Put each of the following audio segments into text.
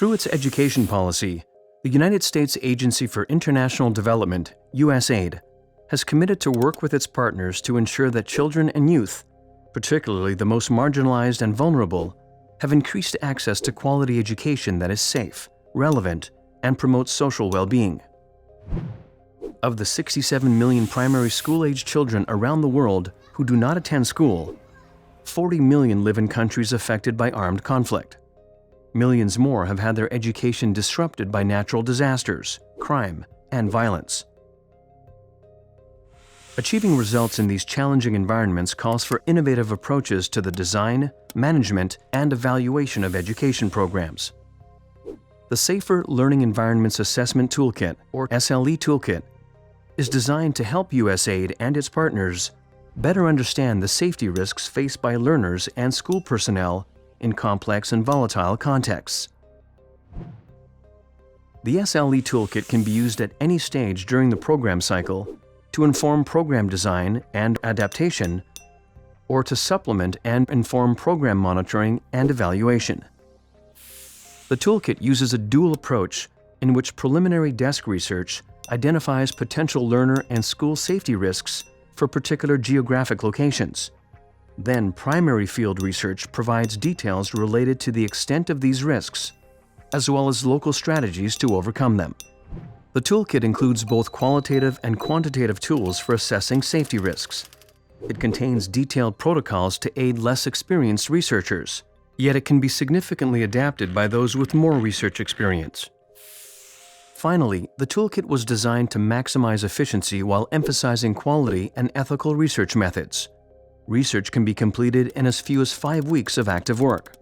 Through its education policy, the United States Agency for International Development, USAID, has committed to work with its partners to ensure that children and youth, particularly the most marginalized and vulnerable, have increased access to quality education that is safe, relevant, and promotes social well-being. Of the 67 million primary school-age children around the world who do not attend school, 40 million live in countries affected by armed conflict. Millions more have had their education disrupted by natural disasters, crime, and violence. Achieving results in these challenging environments calls for innovative approaches to the design, management, and evaluation of education programs. The Safer Learning Environments Assessment Toolkit, or SLE Toolkit, is designed to help USAID and its partners better understand the safety risks faced by learners and school personnel in complex and volatile contexts. The SLE Toolkit can be used at any stage during the program cycle to inform program design and adaptation, or to supplement and inform program monitoring and evaluation. The toolkit uses a dual approach in which preliminary desk research identifies potential learner and school safety risks for particular geographic locations. Then primary field research provides details related to the extent of these risks, as well as local strategies to overcome them. The toolkit includes both qualitative and quantitative tools for assessing safety risks. It contains detailed protocols to aid less experienced researchers, yet it can be significantly adapted by those with more research experience. Finally, the toolkit was designed to maximize efficiency while emphasizing quality and ethical research methods. Research can be completed in as few as 5 weeks of active work.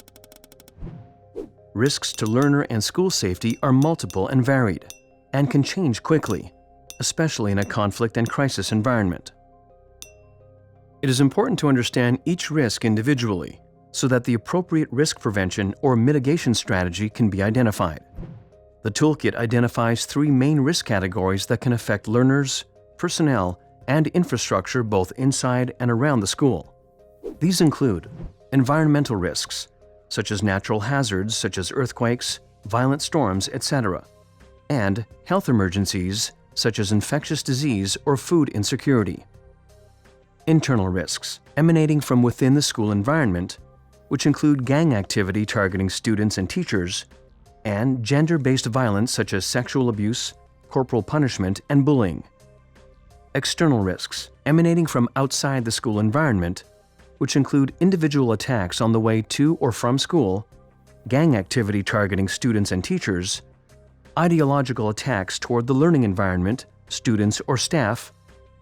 Risks to learner and school safety are multiple and varied, and can change quickly, especially in a conflict and crisis environment. It is important to understand each risk individually so that the appropriate risk prevention or mitigation strategy can be identified. The toolkit identifies 3 main risk categories that can affect learners, personnel, and infrastructure both inside and around the school. These include environmental risks, such as natural hazards such as earthquakes, violent storms, etc., and health emergencies such as infectious disease or food insecurity. Internal risks emanating from within the school environment, which include gang activity targeting students and teachers, and gender-based violence such as sexual abuse, corporal punishment, and bullying. External risks emanating from outside the school environment, which include individual attacks on the way to or from school, gang activity targeting students and teachers, ideological attacks toward the learning environment, students or staff,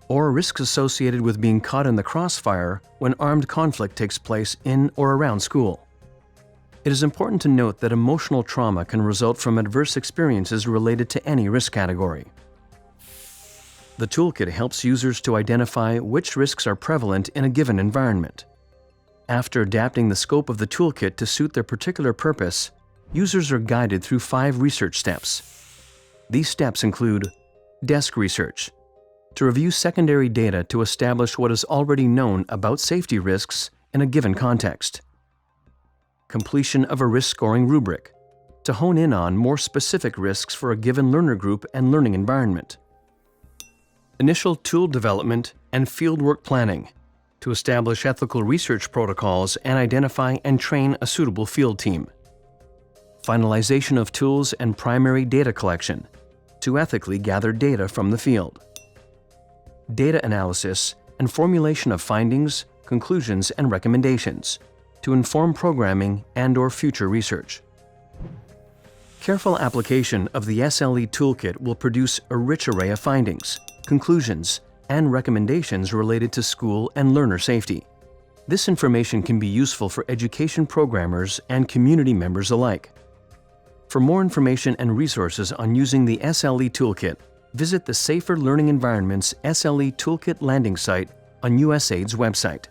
or risks associated with being caught in the crossfire when armed conflict takes place in or around school. It is important to note that emotional trauma can result from adverse experiences related to any risk category. The toolkit helps users to identify which risks are prevalent in a given environment. After adapting the scope of the toolkit to suit their particular purpose, users are guided through 5 research steps. These steps include desk research, to review secondary data to establish what is already known about safety risks in a given context. Completion of a risk scoring rubric, to hone in on more specific risks for a given learner group and learning environment. Initial tool development and fieldwork planning, to establish ethical research protocols and identify and train a suitable field team. Finalization of tools and primary data collection, to ethically gather data from the field. Data analysis and formulation of findings, conclusions, and recommendations, to inform programming and/or future research. Careful application of the SLE Toolkit will produce a rich array of findings, conclusions, and recommendations related to school and learner safety. This information can be useful for education programmers and community members alike. For more information and resources on using the SLE Toolkit, visit the Safer Learning Environments SLE Toolkit landing site on USAID's website.